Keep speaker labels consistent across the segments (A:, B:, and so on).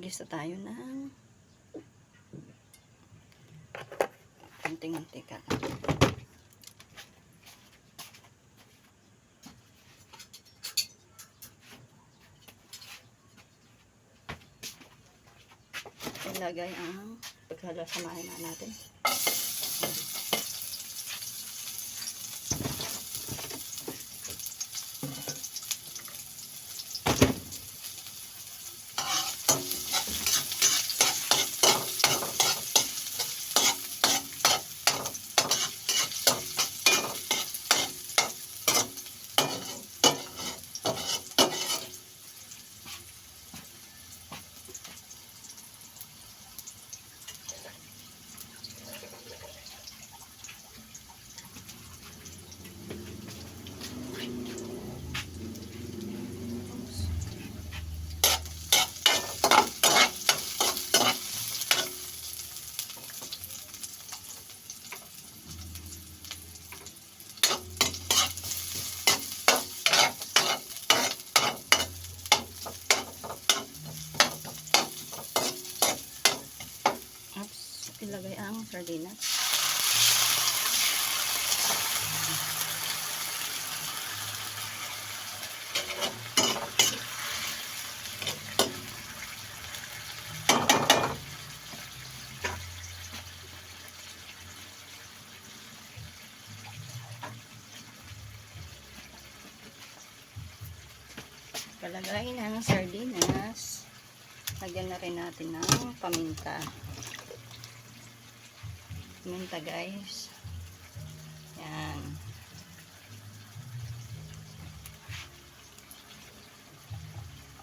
A: Magisa tayo ng konting mantika. Ilagay ang paghalo, samahin na natin. Ilagay ang sardinas. Palagay ng sardinas. Lagyan na rin natin ng paminta. Paminta, guys. Yan.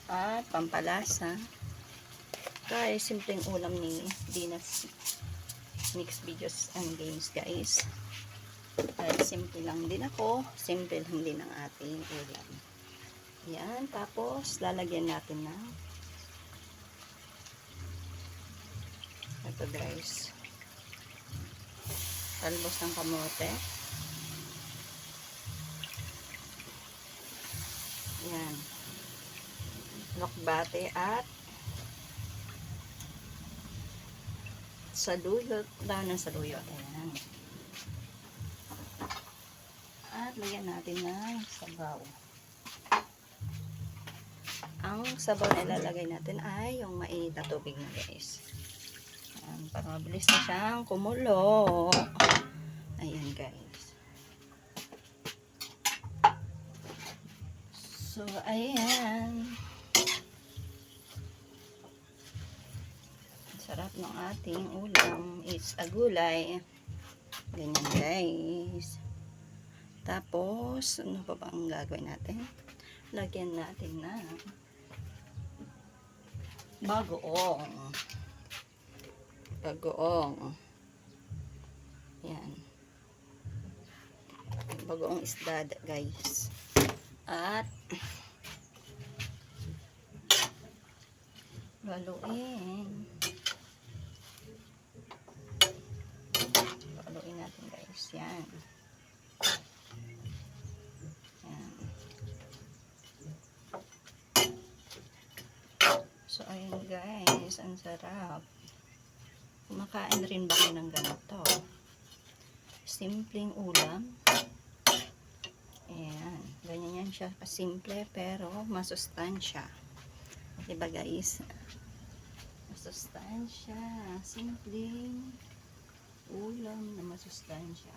A: At pampalasa. Guys, simpleng ulam ni Dina's Mix Videos and Games, guys. Dahil simple lang din ako, simple lang din ang ating ulam. Yan, tapos lalagyan natin ng ito, guys, talbos ng kamote. Yan, lokbate at saluyot, daw ng saluyot. Ayan. At lagyan natin ng sabaw. Ang sabaw na ilalagay natin ay yung mainit na tubig na, guys. Ayan, para mabilis na siyang kumulo. Ayan, guys. So, ayan. Sarap ng ating ulam. It's a gulay. Ganyan, guys. Tapos, ano pa ba ang gagawin natin? Lagyan natin na bagoong. Bagoong. Yan. Bagoong isda, guys. At haluin. Haluin natin, guys. Yan. Yan. So, ayun, guys. Ang sarap. Kumakain rin ba kayo ng ganito? Simpleng ulam. Ayan. Ganyan yan siya. Simple pero masustansya. Diba, guys? Masustansya. Simpleng ulam na masustansya.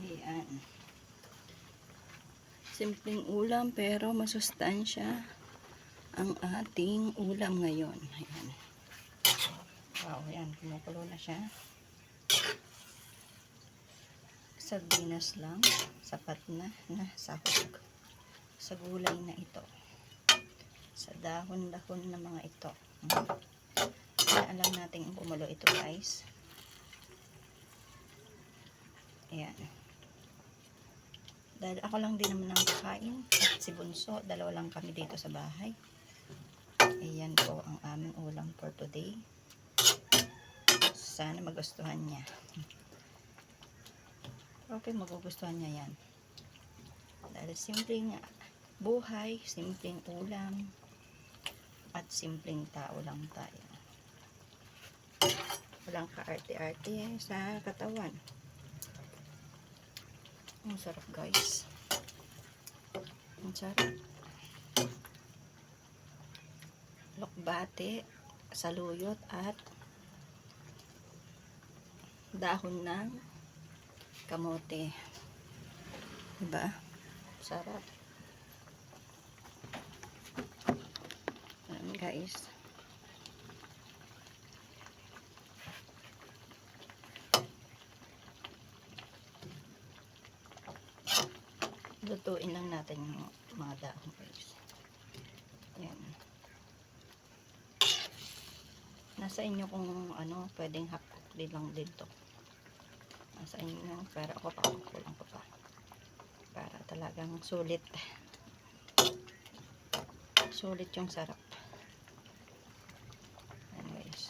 A: Ayan. Simpleng ulam pero masustansya ang ating ulam ngayon. Ayan. Wow, ayan. Kumukulo na siya. Sardinas lang. Sapat na sahog. Sa gulay na ito. Sa dahon-dahon na mga ito. Kaya alam natin ang kumulo ito, guys. Ayan. Dahil ako lang din naman ang kakain at si Bunso, dalawa lang kami dito sa bahay. Ayan po ang aming ulam for today. sana magustuhan niya. Okay, magugustuhan niya yan. Dahil simpleng buhay, simpleng ulam, at simpleng tao lang tayo. Walang kaarte-arte sa katawan. Ang sarap guys. Ang sarap. Lokbate, saluyot, at dahon ng kamote. Diba? Sarap. Ayan guys. Lutuin lang natin yung mga dahon guys. Ayan. Nasa inyo kung ano, pwedeng half cook din lang dito. Nasa inyo, pero ako pakukulang ko pa. Para talagang sulit. Sulit yung sarap. Ayan guys.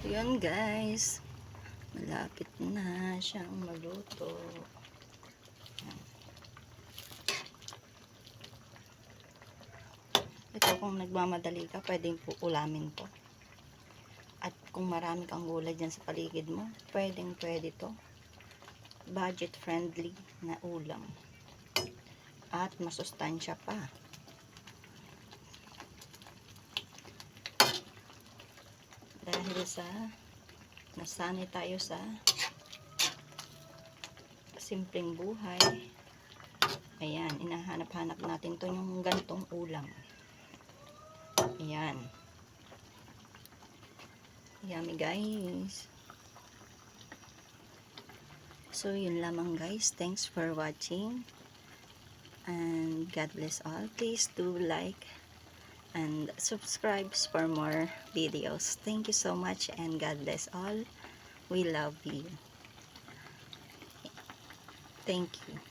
A: Yun guys. Malapit na siyang maluto. Ayan. Ito kung nagmamadali ka, pwedeng po ulamin to. At kung marami kang gulay dyan sa paligid mo, pwedeng pwede to. Budget friendly na ulam. At masustansya pa. Dahil sa nasanay tayo sa simpleng buhay. Ayan, inahanap-hanap natin to yung gantong ulam. Ayan. Yummy guys. So yun lamang guys. Thanks for watching. And God bless all. Please do like and subscribe for more videos. Thank you so much and God bless all. We love you. Thank you.